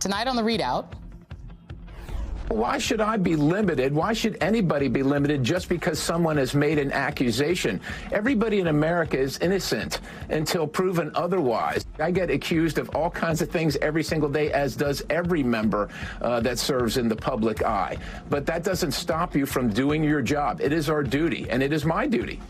Tonight on The ReidOut. Why should I be limited? Why should anybody be limited just because someone has made an accusation? Everybody in America is innocent until proven otherwise. I get accused of all kinds of things every single day, as does every member that serves in the public eye. But that doesn't stop you from doing your job. It is our duty, and it is my duty.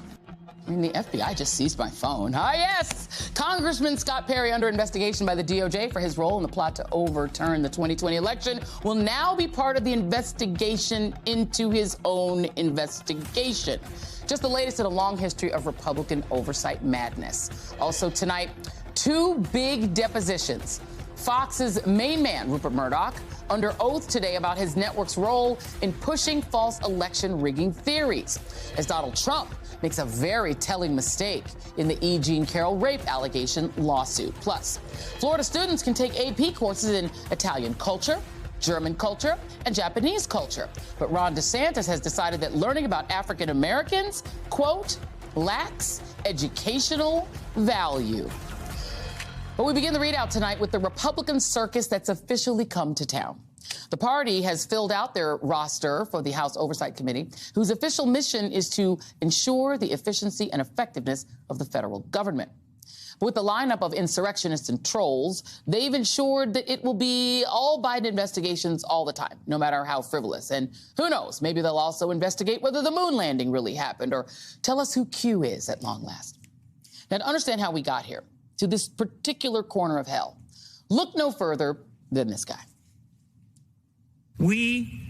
I mean, the FBI just seized my phone. Ah, yes! Congressman Scott Perry, under investigation by the DOJ for his role in the plot to overturn the 2020 election, will now be part of the investigation into his own investigation. Just the latest in a long history of Republican oversight madness. Also tonight, two big depositions. Fox's main man, Rupert Murdoch, under oath today about his network's role in pushing false election rigging theories, as Donald Trump makes a very telling mistake in the E. Jean Carroll rape allegation lawsuit. Plus, Florida students can take AP courses in Italian culture, German culture, and Japanese culture. But Ron DeSantis has decided that learning about African Americans, quote, lacks educational value. But we begin the ReidOut tonight with the Republican circus that's officially come to town. The party has filled out their roster for the House Oversight Committee, whose official mission is to ensure the efficiency and effectiveness of the federal government. But with the lineup of insurrectionists and trolls, they've ensured that it will be all Biden investigations all the time, no matter how frivolous. And who knows, maybe they'll also investigate whether the moon landing really happened or tell us who Q is at long last. Now, to understand how we got here, to this particular corner of hell, look no further than this guy. We,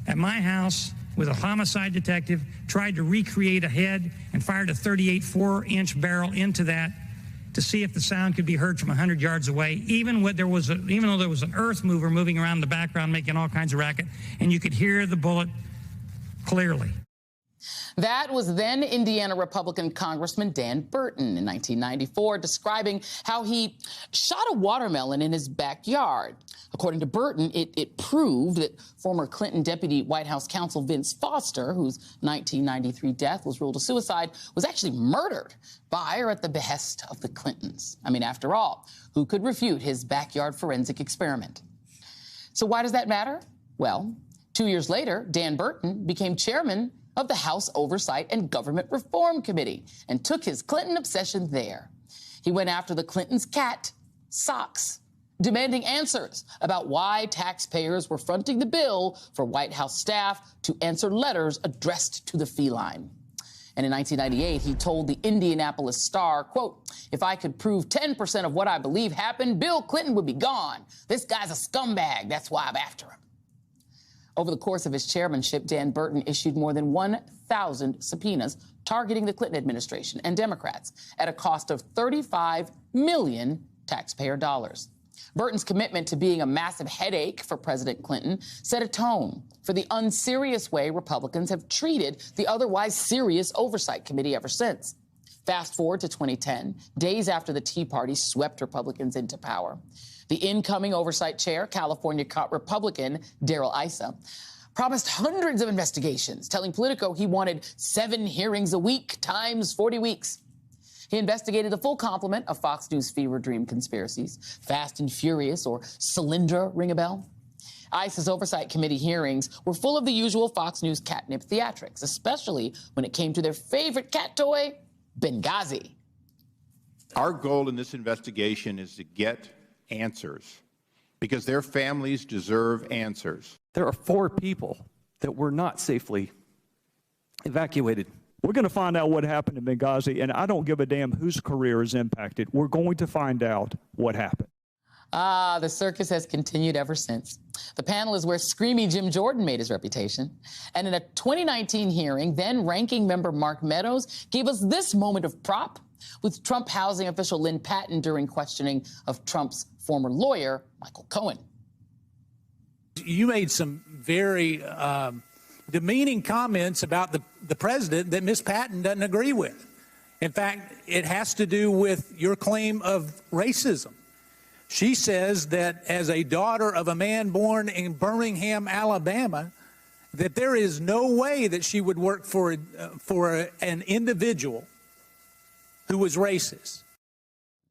at my house, with a homicide detective, tried to recreate a head and fired a 38 4-inch barrel into that to see if the sound could be heard from 100 yards away, even though there was an earth mover moving around in the background making all kinds of racket, and you could hear the bullet clearly. That was then Indiana Republican Congressman Dan Burton in 1994, describing how he shot a watermelon in his backyard. According to Burton, it proved that former Clinton Deputy White House Counsel Vince Foster, whose 1993 death was ruled a suicide, was actually murdered by or at the behest of the Clintons. I mean, after all, who could refute his backyard forensic experiment? So why does that matter? Well, 2 years later, Dan Burton became chairman of the House Oversight and Government Reform Committee and took his Clinton obsession there. He went after the Clintons' cat, Socks, demanding answers about why taxpayers were fronting the bill for White House staff to answer letters addressed to the feline. And in 1998, he told the Indianapolis Star, quote, "If I could prove 10% of what I believe happened, Bill Clinton would be gone. This guy's a scumbag. That's why I'm after him." Over the course of his chairmanship, Dan Burton issued more than 1,000 subpoenas targeting the Clinton administration and Democrats at a cost of $35 million taxpayer dollars. Burton's commitment to being a massive headache for President Clinton set a tone for the unserious way Republicans have treated the otherwise serious Oversight Committee ever since. Fast forward to 2010, days after the Tea Party swept Republicans into power. The incoming oversight chair, California Republican Darrell Issa, promised hundreds of investigations, telling Politico he wanted 7 hearings a week times 40 weeks. He investigated the full complement of Fox News fever dream conspiracies, Fast and Furious or Cylinder, ring a bell? Issa's Oversight Committee hearings were full of the usual Fox News catnip theatrics, especially when it came to their favorite cat toy, Benghazi. Our goal in this investigation is to get answers, because their families deserve answers. There are 4 people that were not safely evacuated. We're going to find out what happened in Benghazi, and I don't give a damn whose career is impacted. We're going to find out what happened. The circus has continued ever since. The panel is where Screamy Jim Jordan made his reputation. And in a 2019 hearing, then ranking member Mark Meadows gave us this moment of prop with Trump housing official Lynn Patton during questioning of Trump's former lawyer, Michael Cohen. You made some very demeaning comments about the president that Ms. Patton doesn't agree with. In fact, it has to do with your claim of racism. She says that as a daughter of a man born in Birmingham, Alabama, that there is no way that she would work for an individual who was racist.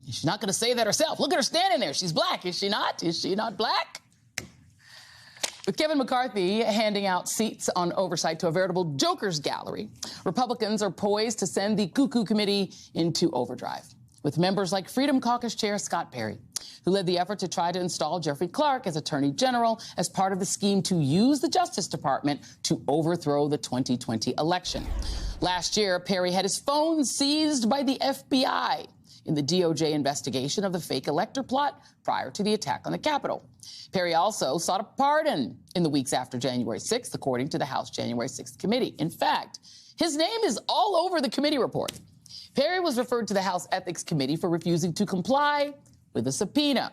She's not going to say that herself. Look at her standing there. She's black, is she not? Is she not black? With Kevin McCarthy handing out seats on oversight to a veritable joker's gallery, Republicans are poised to send the Cuckoo Committee into overdrive, with members like Freedom Caucus Chair Scott Perry, who led the effort to try to install Jeffrey Clark as Attorney General as part of the scheme to use the Justice Department to overthrow the 2020 election. Last year, Perry had his phone seized by the FBI in the DOJ investigation of the fake elector plot prior to the attack on the Capitol. Perry also sought a pardon in the weeks after January 6th, according to the House January 6th committee. In fact, his name is all over the committee report. Perry was referred to the House Ethics Committee for refusing to comply with a subpoena.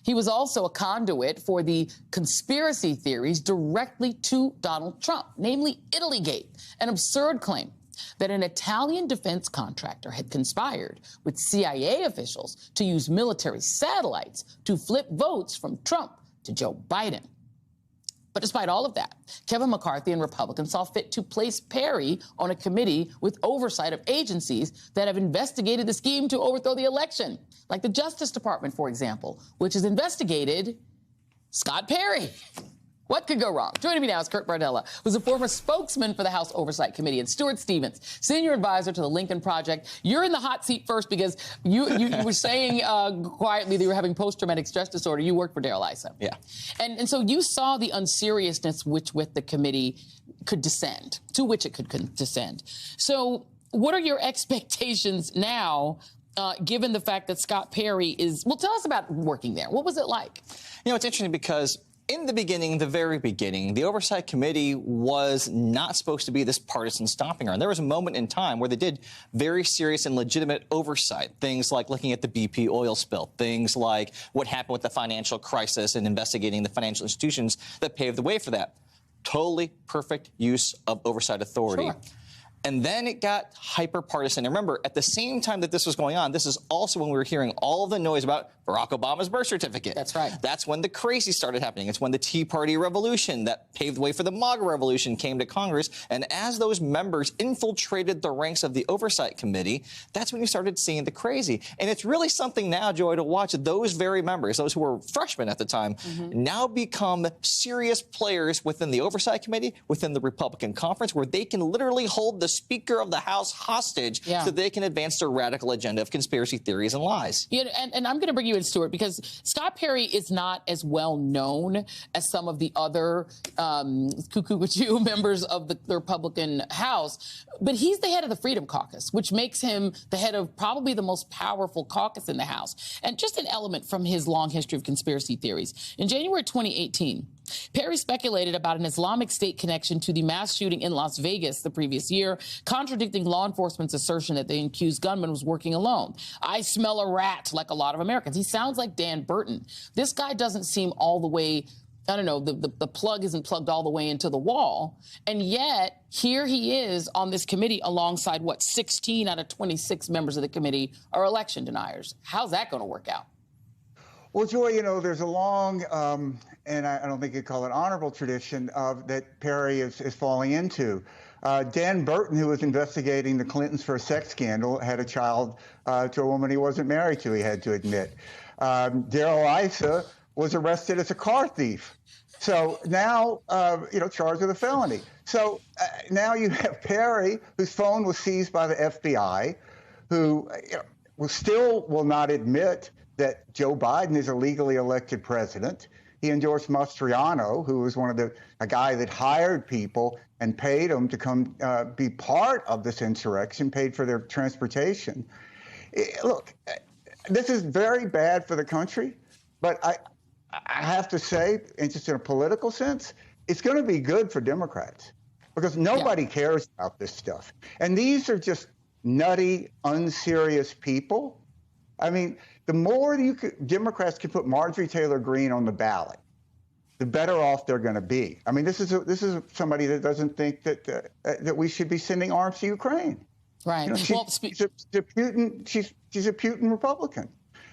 He was also a conduit for the conspiracy theories directly to Donald Trump, namely Italygate, an absurd claim that an Italian defense contractor had conspired with CIA officials to use military satellites to flip votes from Trump to Joe Biden. But despite all of that, Kevin McCarthy and Republicans saw fit to place Perry on a committee with oversight of agencies that have investigated the scheme to overthrow the election, like the Justice Department, for example, which has investigated Scott Perry. What could go wrong? Joining me now is Kurt Bardella, who's a former spokesman for the House Oversight Committee, and Stuart Stevens, senior advisor to the Lincoln Project. You're in the hot seat first because you were saying quietly that you were having post-traumatic stress disorder. You worked for Darrell Issa. Yeah. And so you saw the unseriousness with the committee could descend, to which it could descend. So what are your expectations now, given the fact that Scott Perry is, well, tell us about working there. What was it like? You know, it's interesting because in the beginning, the very beginning, the Oversight Committee was not supposed to be this partisan stomping ground. There was a moment in time where they did very serious and legitimate oversight, things like looking at the BP oil spill, things like what happened with the financial crisis and investigating the financial institutions that paved the way for that. Totally perfect use of oversight authority. Sure. And then it got hyper-partisan. And remember, at the same time that this was going on, this is also when we were hearing all of the noise about Barack Obama's birth certificate. That's right. That's when the crazy started happening. It's when the Tea Party revolution that paved the way for the MAGA revolution came to Congress. And as those members infiltrated the ranks of the Oversight Committee, that's when you started seeing the crazy. And it's really something now, Joy, to watch those very members, those who were freshmen at the time, now become serious players within the Oversight Committee, within the Republican conference, where they can literally hold the Speaker of the House hostage so they can advance their radical agenda of conspiracy theories and lies. Yeah, and I'm going to bring you in, Stuart, because Scott Perry is not as well known as some of the other cuckoo members of the Republican House, but he's the head of the Freedom Caucus, which makes him the head of probably the most powerful caucus in the House. And just an element from his long history of conspiracy theories. In January 2018, Perry speculated about an Islamic State connection to the mass shooting in Las Vegas the previous year, contradicting law enforcement's assertion that the accused gunman was working alone. I smell a rat, like a lot of Americans. He sounds like Dan Burton. This guy doesn't seem all the way, I don't know, the plug isn't plugged all the way into the wall. And yet, here he is on this committee alongside, 16 out of 26 members of the committee are election deniers. How's that going to work out? Well, Joy, you know, there's a long, and I don't think you'd call it honorable tradition that Perry is falling into. Dan Burton, who was investigating the Clintons for a sex scandal, had a child to a woman he wasn't married to, he had to admit. Darrell Issa was arrested as a car thief. So now, charged with a felony. So now you have Perry, whose phone was seized by the FBI, who still will not admit that Joe Biden is a legally elected president. He endorsed Mastriano, who was a guy that hired people and paid them to come be part of this insurrection, paid for their transportation. Look, this is very bad for the country, but I have to say, and just in a political sense, it's going to be good for Democrats because nobody cares about this stuff. And these are just nutty, unserious people. I mean, the more Democrats can put Marjorie Taylor Greene on the ballot, the better off they're going to be. I mean, this is somebody that doesn't think that we should be sending arms to Ukraine. Right. She's a Putin Republican.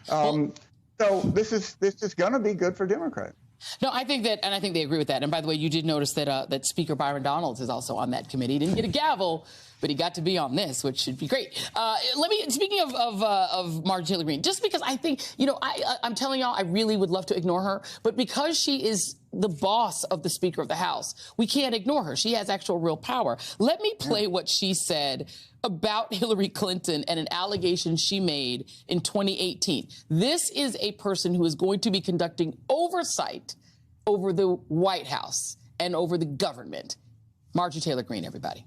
So this is going to be good for Democrats. No, I think that, and I think they agree with that. And by the way, you did notice that Speaker Byron Donalds is also on that committee. He didn't get a gavel, but he got to be on this, which should be great. Speaking of Marjorie Taylor Greene, just because I think, I'm telling y'all, I really would love to ignore her, but because she is the boss of the Speaker of the House. We can't ignore her. She has actual real power. Let me play what she said about Hillary Clinton and an allegation she made in 2018. This is a person who is going to be conducting oversight over the White House and over the government. Marjorie Taylor Greene, everybody.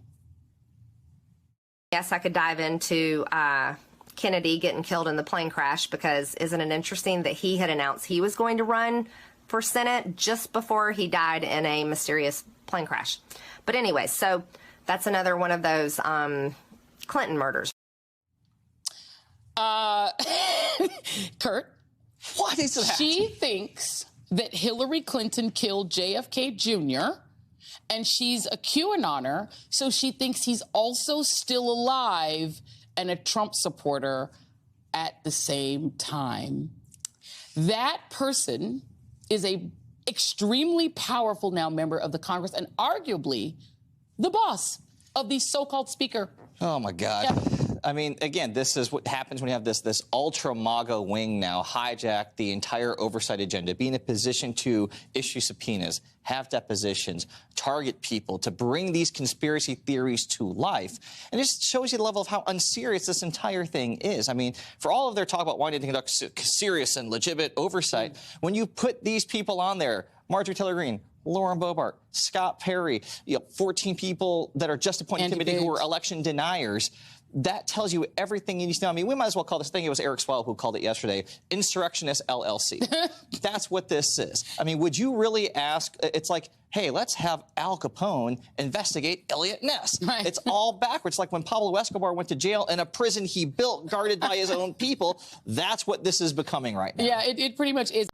Yes, I could dive into Kennedy getting killed in the plane crash, because isn't it interesting that he had announced he was going to run for Senate just before he died in a mysterious plane crash. But anyway, so that's another one of those Clinton murders. Kurt, what is that? She thinks that Hillary Clinton killed JFK Jr., and she's a QAnoner, so she thinks he's also still alive and a Trump supporter at the same time. That person is a extremely powerful now member of the Congress and arguably the boss of the so-called speaker. Oh, my God. Yeah. I mean, again, this is what happens when you have this ultra MAGA wing now hijack the entire oversight agenda, be in a position to issue subpoenas, have depositions, target people, to bring these conspiracy theories to life. And it just shows you the level of how unserious this entire thing is. I mean, for all of their talk about wanting to conduct serious and legitimate oversight, when you put these people on there, Marjorie Taylor Greene, Lauren Boebert, Scott Perry, 14 people that are just appointed committee who are election deniers, that tells you everything you need to know. I mean, we might as well call this thing, it was Eric Swalwell who called it yesterday, Insurrectionist LLC. That's what this is. I mean, would you really ask, it's like, hey, let's have Al Capone investigate Elliot Ness. Right. It's all backwards. Like when Pablo Escobar went to jail in a prison he built, guarded by his own people. That's what this is becoming right now. Yeah, it pretty much is.